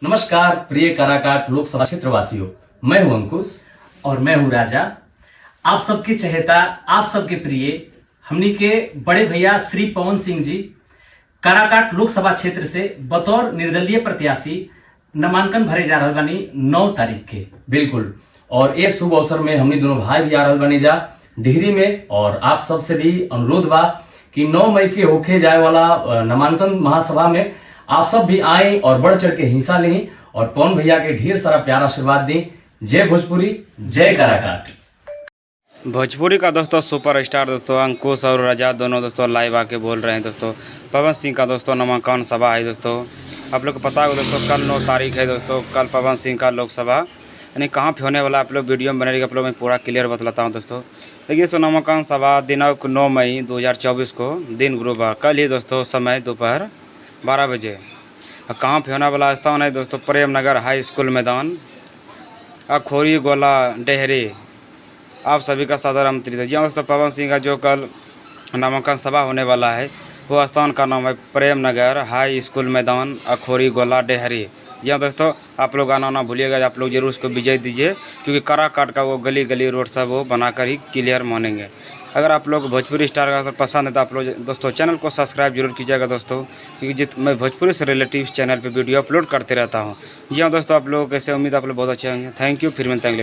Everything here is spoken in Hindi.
नमस्कार प्रिय काराकाट लोकसभा क्षेत्र वासियों, मैं हूं अंकुश और मैं हूँ राजा। आप सबके चहेता, आप सबके प्रिय हमनी के बड़े भैया श्री पवन सिंह जी काराकाट लोकसभा क्षेत्र से बतौर निर्दलीय प्रत्याशी नामांकन भरे जा रहे बानी 9 तारीख के। बिल्कुल। और ये शुभ अवसर में हमनी दोनों भाई भी आ रहे बनी जा डिहरी में। और आप सबसे भी अनुरोध बा कि 9 मई के होके जाए वाला नामांकन महासभा में आप सब भी आए और बढ़ चढ़ के हिस्सा लें और पवन भैया के ढेर सारा प्यार आशीर्वाद दें। जय भोजपुरी, जय काराकाट। भोजपुरी का दोस्तों सुपर स्टार दोस्तों अंकुश और राजा दोनों दोस्तों लाइव आके बोल रहे हैं दोस्तों। पवन सिंह का दोस्तों नामांकन सभा है दोस्तों। आप लोग को पता होगा दोस्तों कल 9 तारीख है दोस्तों। कल पवन सिंह का लोकसभा यानी कहाँ पे होने वाला आप लोग वीडियो में बने रहिएगा। आप लोग मैं पूरा क्लियर बतलाता हूँ दोस्तों। देखिए दोस्तों नामांकन सभा दिनांक 9 मई 2024 को दिन गुरुवार कल ही दोस्तों, समय दोपहर 12 बजे। कहाँ पे होने वाला स्थान है दोस्तों, प्रेम नगर हाई स्कूल मैदान, अखोरी गोला डेहरी। आप सभी का सादर आमंत्रित है। जी हाँ दोस्तों, पवन सिंह का जो कल नामांकन सभा होने वाला है वो स्थान का नाम है प्रेम नगर हाई स्कूल मैदान, अखोरी गोला डेहरी। जी हाँ दोस्तों, आप लोग आना ना भूलिएगा। आप लोग जरूर उसको विजय दीजिए क्योंकि काराकाट का वो गली गली रोड सब वो बनाकर ही क्लियर मानेंगे। अगर आप लोग भोजपुरी स्टार का पसंद है तो आप लोग दोस्तों चैनल को सब्सक्राइब जरूर कीजिएगा दोस्तों, क्योंकि मैं भोजपुरी से रिलेटिव चैनल पे वीडियो अपलोड करते रहता हूँ। जी हाँ दोस्तों, आप लोग कैसे, उम्मीद आप लोग बहुत अच्छे होंगे। थैंक यू, फिर मिलते हैं।